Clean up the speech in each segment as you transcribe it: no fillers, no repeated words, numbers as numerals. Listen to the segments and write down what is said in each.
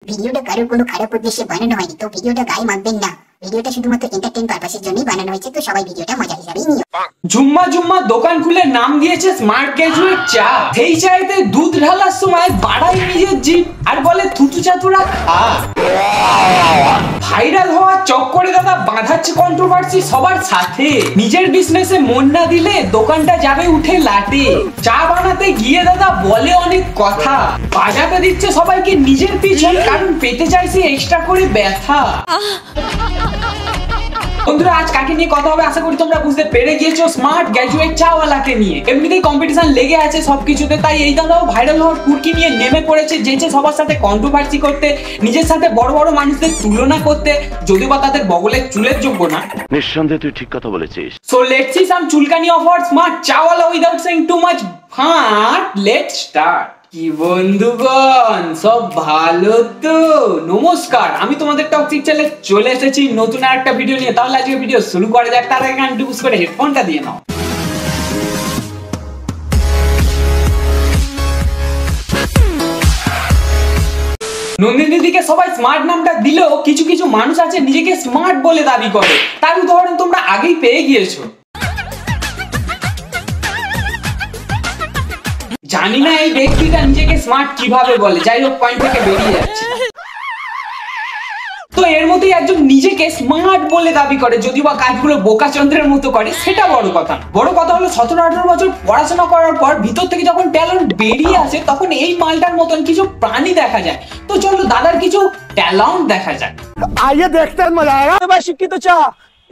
ভিডিওটা কারোর কোনো খারাপ উদ্দেশ্যে বানানো হয়নি, তো ভিডিওটা গায়ে মাখবেন না। ভিডিওটা শুধুমাত্র এন্টারটেইন পারপাসের জন্যই বানানো হয়েছে, তো সবাই ভিডিওটা মজা হিসাবেই নিও। জুম্মা জুম্মা দোকান খুলে নাম দিয়েছে স্মার্ট গ্রাজুয়েট চা। সেই চাইতে দুধ ঢালার সময় বাড়ায় নিজের জিভ আর বলে থুতু চাতুরা খা। ভাইরাল হওয়ার চক্করে দাদা বাঁধাচ্ছে কন্ট্রোভার্সি সবার সাথে। নিজের বিজনেসে মন না দিলে দোকানটা যাবে উঠে লাটে। চা বানাতে গিয়ে দাদা বলে অনেক কথা, বাজাতে দিচ্ছে সবাইকে নিজের পিছন, কারণ পেতে চাইছে এক্সট্রা করে ব্যথা। বন্ধুরা আজ কাকে নিয়ে কথা হবে আশা করি তোমরা বুঝতে পেরে গিয়েছো, স্মার্ট গ্রাজুয়েট চাওয়ালাকে নিয়ে। এমনিতেই কম্পিটিশন লেগে আছে সবকিছুতে, তাই এই দাদাও ভাইরাল হওয়ার কুর্কি নিয়ে নেমে পড়েছে, যেচে সবার সাথে কন্ট্রোভার্সি করতে, নিজের সাথে বড় বড় মানুষদের তুলনা করতে, যদিও বা তাদের বগলের চুলের যোগ্য না। নিঃসন্দেহে তুই ঠিক কথা বলেছিস। সো লেটস সি সাম চুলকানি of our smart chaiwala without saying too much fat. Let's start. কি বন্ধুগণ সব ভালো তো? নমস্কার, আমি তোমাদের টক্সিক চ্যানেলে চলে এসেছি নতুন একটা ভিডিও নিয়ে। তাহলে আজকে ভিডিও শুরু করা যাক। তার আগে গানটি বুঝ করে হেডফোনটা দিয়ে নাও। নন্দিনীদিকে সবাই স্মার্ট নামটা দিলেও কিছু কিছু মানুষ আছে নিজেকে স্মার্ট বলে দাবি করে, তার উদাহরণ তোমরা আগেই পেয়ে গিয়েছো। জানি না এই ব্যক্তিটা নিজেকে স্মার্ট কিভাবে বলে, যাই হোক পয়েন্ট থেকে বেরিয়ে যাচ্ছে। তো এর মধ্যেই একজন নিজেকে স্মার্ট বলে দাবি করে, যদিও বা কাজগুলো বোকাচন্দ্রের মতো করে, সেটা বড় কথা না। বড় কথা হলো 17-18 বছর পড়াশোনা করার পর ভিতর থেকে যখন ট্যালেন্ট বেরিয়ে আসে তখন এই মালটার মতন কিছু প্রাণী দেখা যায়। তো চলো দাদার কিছু ট্যালেন্ট দেখা যায়। आइए देखते हैं मजा आएगा। भाई शिक्षित চা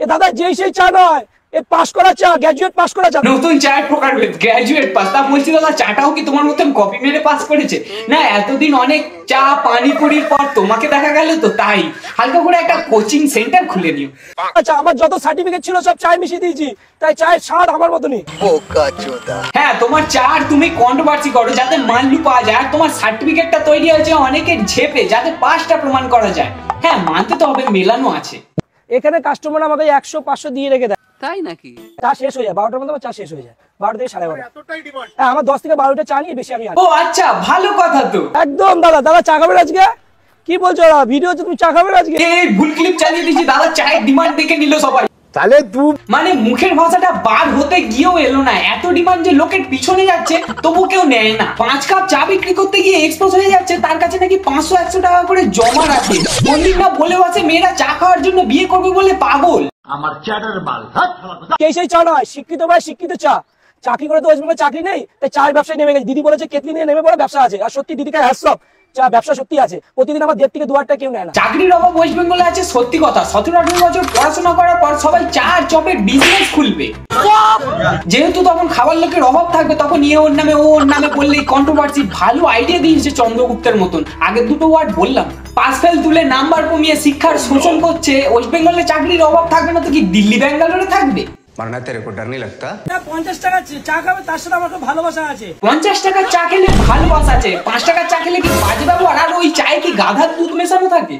এ দাদা যেই সেই চা নয়, এ পাস করা চা, গ্রাজুয়েট পাস করা চা। নতুন চায়ের প্রকার গ্রাজুয়েট পাস। তা বলছি দাদা চাটাও কি তোমার মতন কপি মেরে পাস করেছে? না, এতদিন অনেক চা পানিপুরির পর তোমাকে দেখা গেল, তো তাই হালকা করে একটা কোচিং সেন্টার খুলে নিও। আচ্ছা, আমার যত সার্টিফিকেট ছিল সব চায় মিশিয়ে দিয়েছি, তাই চায়ের স্বাদ আমার মতনই। হ্যাঁ, তোমার চা আর তুমি কন্ট্রোভার্সি করো যাতে মানলু পাওয়া যায়, আর তোমার সার্টিফিকেটটা তৈরি হয়েছে অনেকের ঝেপে যাতে পাসটা প্রমাণ করা যায়। হ্যাঁ, মানতে তো হবে মেলানো আছে। এখানে কাস্টমার আমাদের 100-500 দিয়ে রেখে দেয়, তাই নাকি? চা শেষ হয়ে যায় 12টার মধ্যে, চা শেষ হয়ে যায় 12 থেকে 12:30। হ্যাঁ, আমার 10 থেকে 12টা চা নিয়ে বেশি আমি আনি। ও আচ্ছা, ভালো কথা তো। একদম দাদা। দাদা চা খাবেন আজকে? কি বলছো দাদা, ভিডিওতে তুমি চা খাবেন আজকে? এই ভুল ক্লিপ চালিয়ে দিয়েছি দাদা, চায়ের ডিমান্ড দেখে নিল সবাই। তাহলে তুই মানে মুখের ভাষাটা বার হতে গিয়েও এলো না, এত ডিমান্ড যে লোকের পিছনে যাচ্ছে তবু কেউ নেয় না। 5 কাপ চা বিক্রি করতে গিয়ে এক্সপোজ হয়ে যাচ্ছে, তার কাছে নাকি 500-100 টাকা করে জমা রাখে। কোনদিন না বলেও আছে মেয়েরা চা খাওয়ার জন্য বিয়ে করবে বলে পাগল। আমার চ্যাটার বাল কে সেই চা নয়, শিক্ষিত ভাই শিক্ষিত চা। চাকরি করে তো ওয়েস্ট বেঙ্গলে চাকরি নেই, তাই চায়ের ব্যবসায় নেমে গেছে। দিদি বলেছে কেতলি নিয়ে নেমে পড়ে ব্যবসা আছে, আর সত্যি দিদিকে হ্যাটসঅপ, চা ব্যবসা সত্যি আছে। প্রতিদিন আমার 1.5 থেকে 2 কেউ নেয় না। চাকরির অভাব ওয়েস্ট বেঙ্গলে আছে সত্যি কথা। 17-18 বছর পড়াশোনা করার পর সবাই চা আর চপের বিজনেস খুলবে, যেহেতু তখন খাবার লোকের অভাব থাকবে। তখন ওর নামে ওর নামে বললেই কন্ট্রোভার্সি। ভালো আইডিয়া দিয়েছে চন্দ্রগুপ্তের মতন। আগের দুটো ওয়ার্ড বললাম, পাস ফেল তুলে নাম্বার কমিয়ে শিক্ষার শোষণ করছে। ওয়েস্ট বেঙ্গলে চাকরির অভাব থাকবে না তো কি দিল্লি ব্যাঙ্গালোরে থাকবে? मरना तेरे को डर नहीं लगता? 50 টাকা চা খাবে, তার সাথে আমার ভালোবাসা আছে। 50 টাকার চা খেলে ভালোবাসা আছে, 5 টাকার চা খেলে কি বাজে ব্যবহার? আর ওই চায়ে কি গাধার দুধ মেশানো থাকে?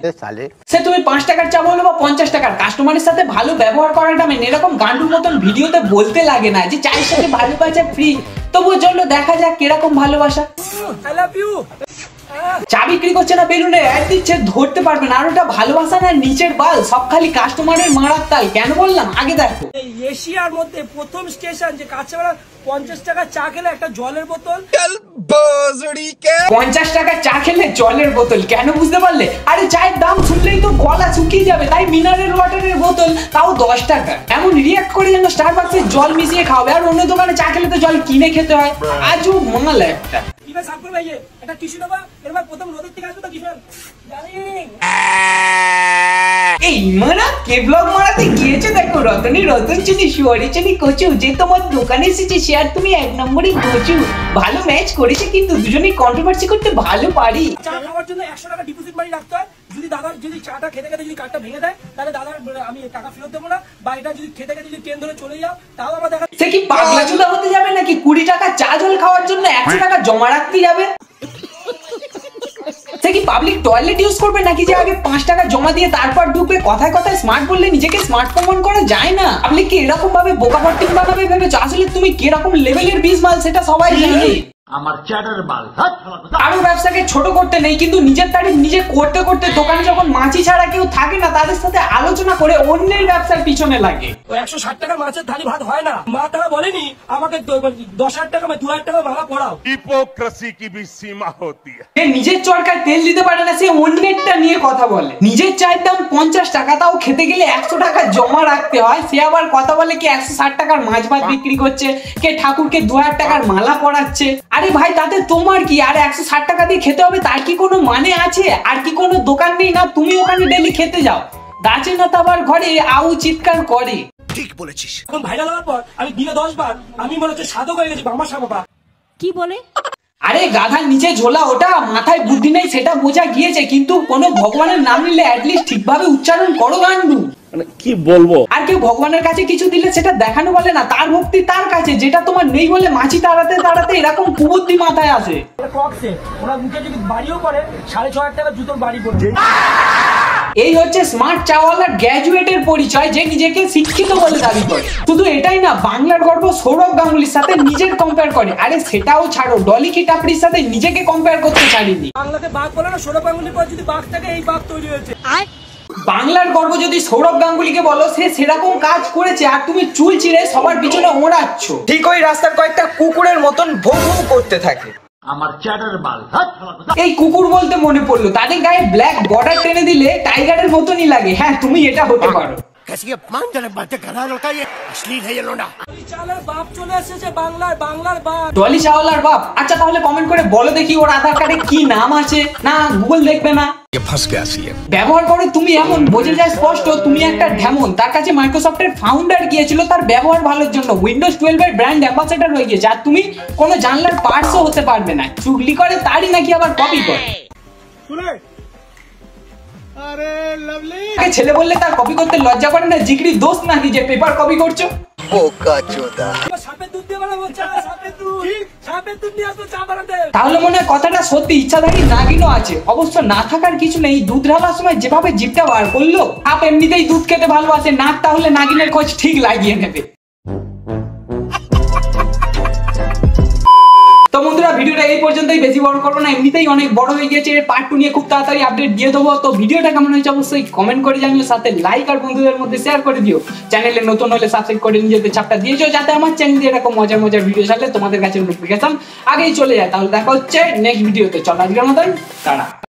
সে তুমি 5 টাকার চা বলো বা 50 টাকার, কাস্টমারের সাথে ভালো ব্যবহার করাটা মেন। এরকম গান্ডুর মতন ভিডিওতে বলতে লাগে না যে চায়ের সাথে ভালোবাসা ফ্রি। তবুও চলো দেখা যাক কিরকম ভালোবাসা। I love you. চা বিক্রি করছে না, বেলুনে অ্যাড দিচ্ছে, ধরতে পারবে না। আর ওটা ভালোবাসা না নিচের বাল, সব খালি কাস্টমারের মারার তাল। কেন বললাম আগে দেখো। এই এশিয়ার মধ্যে প্রথম স্টেশন যে কাছেবেলা 50 টাকা চা খেলে একটা জলের বোতল। 50 টাকা চা খেলে জলের বোতল, কেন বুঝতে পারলে? আরে চায়ের দাম শুনলেই তো গলা শুকিয়ে যাবে, তাই মিনারেল ওয়াটারের বোতল, তাও 10 টাকা। এমন রিয়াক্ট করে যেন স্টারবাক্সে জল মিশিয়ে খাওয়াবে, আর অন্য দোকানে চা খেলে তো জল কিনে খেতে হয়। আজও মাল একটা। কিভাবে সাফ করবে? এটা টিস্যু দেবা, এরপর প্রথম নদীর থেকে আসবে তো কিভাবে জানি। এই মারা কে ব্লগ মারাতে গিয়েছে দেখো, রতনী রতন চিনি শুয়ারি চিনি কচু, যে তোমার দোকানে এসেছে সে আর তুমি 1 নম্বরই কচু। ভালো ম্যাচ করেছে, কিন্তু দুজনেই কন্ট্রোভার্সি করতে ভালো পারি। চা খাওয়ার জন্য 100 টাকা ডিপোজিট মানি রাখতে হয়। যদি দাদা যদি চাটা খেতে খেতে যদি কার্ডটা ভেঙে দেয়, তাহলে দাদা আমি টাকা ফেরত দেবো না। বা এটা যদি খেতে খেতে যদি ট্রেন ধরে চলে যাও, তাও আমরা দেখা। সে কি পাগলা চুদা হতে যাবে নাকি 20 টাকা চা জল খাওয়ার জন্য 100 টাকা জমা রাখতে যাবে? সে কি পাবলিক টয়লেট ইউজ করবে নাকি যে আগে 5 টাকা জমা দিয়ে তারপর ঢুকবে? কথায় কথায় স্মার্ট বললে নিজেকে স্মার্ট প্রমাণ করা যায় না। পাবলিক কি এরকম ভাবে বোকা ভর্তি বানাবে ভেবেছো? আসলে তুমি কিরকম লেভেলের বিষ মাল সেটা সবাই জানে। আরো ব্যবসাকে ছোট করতে নেই, কিন্তু নিজের তারিফ নিজে করতে করতে দোকানে যখন মাছি ছাড়া কেউ থাকে না তাদের সাথে আলোচনা করে অন্যের ব্যবসার পিছনে লাগে। 160 টাকা মাছের থালি ভাত হয় না, মা তারা বলেনি আমাকে 10,000 টাকা 2,000 টাকা ভাড়া পড়াও। हिपोक्रेसी की भी सीमा होती है। যে নিজের চরকায় তেল দিতে পারে না সে অন্যেরটা নিয়ে কথা বলে। নিজের চায়ের দাম 50 টাকা, তাও খেতে গেলে 100 টাকা জমা রাখতে হয়, সে আবার কথা বলে কি 160 টাকার মাছ ভাত বিক্রি করছে, কে ঠাকুরকে 2000 টাকার মালা পরাচ্ছে। আরে ভাই তাতে তোমার কি? আর 160 টাকা দিয়ে খেতে হবে তার কি কোনো মানে আছে? আর কি কোনো দোকান নেই না তুমি ওখানে ডেলি খেতে যাও? গাছে না তাবার ঘরে আউ চিৎকার করে। ठीक বলেছিস। এখন ভাইরাল হওয়ার পর আমি দিনে 10 বার আমি মনে হচ্ছে সাধক হয়ে গেছি, বাবা সাবা। কি বলে? আরে গাধার নিচে ঝোলা ওটা, মাথায় বুদ্ধি নেই সেটা বোঝা গিয়েছে, কিন্তু কোনো ভগবানের নাম নিলে অ্যাটলিস্ট ঠিকভাবে উচ্চারণ করো গান্ডু। মানে কি বলবো? আর কেউ ভগবানের কাছে কিছু দিলে সেটা দেখানো বলে না, তার ভক্তি তার কাছে, যেটা তোমার নেই বলে মাছি তাড়াতে তাড়াতে এরকম কুবুদ্ধি মাথায় আসে। কক্সে ওরা মুখে যদি বাড়িও করে 6,500 টাকা জুতোর বাড়ি পড়ছে। এই হচ্ছে স্মার্ট চাওয়ালার গ্র্যাজুয়েটের পরিচয়, যে নিজেকে শিক্ষিত বলে দাবি করে। শুধু এটাই না, বাংলার গর্ব সৌরভ গাঙ্গুলির সাথে নিজের কম্পেয়ার করে। আরে সেটাও ছাড়ো, ডলি কি টাপরির সাথে নিজেকে কম্পেয়ার করতে ছাড়িনি। বাংলাকে বাঘ বলে না, সৌরভ গাঙ্গুলির পর যদি বাঘ থাকে এই বাঘ তৈরি হয়েছে। বাংলার গর্ব যদি সৌরভ গাঙ্গুলিকে বলো, সে সেরকম কাজ করেছে, আর তুমি চুল চিড়ে সবার পিছনে ওড়াচ্ছ। ঠিক ওই রাস্তার কয়েকটা কুকুরের মতন ভৌ ভৌ করতে থাকে। এই কুকুর বলতে মনে পড়লো, তাদের গায়ে ব্ল্যাক বর্ডার টেনে দিলে টাইগারের মতনই লাগে। হ্যাঁ তুমি এটা হতে পারো। বাপ চলে এসেছে বাংলার বাপ। ডলি চাওয়ালার বাপ? আচ্ছা তাহলে কমেন্ট করে বলো দেখি ওর আধার কার্ডে কি নাম আছে। না গুগল দেখবে না, ব্যবহার করো তুমি এমন বোঝা যায় স্পষ্ট তুমি একটা ঢেমন। তার কাছে মাইক্রোসফটের ফাউন্ডার গিয়েছিল তার ব্যবহার ভালোর জন্য, উইন্ডোজ 12 এর ব্র্যান্ড অ্যাম্বাসেডর হয়ে গিয়েছে, আর তুমি কোনো জানলার পার্টসও হতে পারবে না। চুগলি করে তারই নাকি আবার কপি করে। ছেলে বললে তার কপি করতে লজ্জা করে না? জিগরি দোষ নাকি যে পেপার কপি করছো? তাহলে মনে হয় কথাটা সত্যি, ইচ্ছাধারী নাগিনও আছে। অবশ্য না থাকার কিছু নেই, দুধ ঢালার সময় যেভাবে জিভটা বার করলো, সাপ এমনিতেই দুধ খেতে ভালোবাসে, নাক তাহলে নাগিনের খোঁজ ঠিক লাগিয়ে নেবে। তো বন্ধুরা ভিডিওটা এই পর্যন্তই, বেশি বড় করবো না, এমনিতেই অনেক বড় হয়ে গেছে। এর পার্ট 2 নিয়ে খুব তাড়াতাড়ি আপডেট দিয়ে দেবো। তো ভিডিওটা কেমন হয়েছে অবশ্যই কমেন্ট করে জানিও, সাথে লাইক আর বন্ধুদের মধ্যে শেয়ার করে দিও। চ্যানেলে নতুন হলে সাবস্ক্রাইব করে নিজেদের চাপটা দিয়েছো, যাতে আমার চ্যানেলে এরকম মজার মজার ভিডিও ছাড়লে তোমাদের কাছে নোটিফিকেশন আগেই চলে যায়। তাহলে দেখা হচ্ছে নেক্সট ভিডিওতে। চলো আজকের মতন টাটা।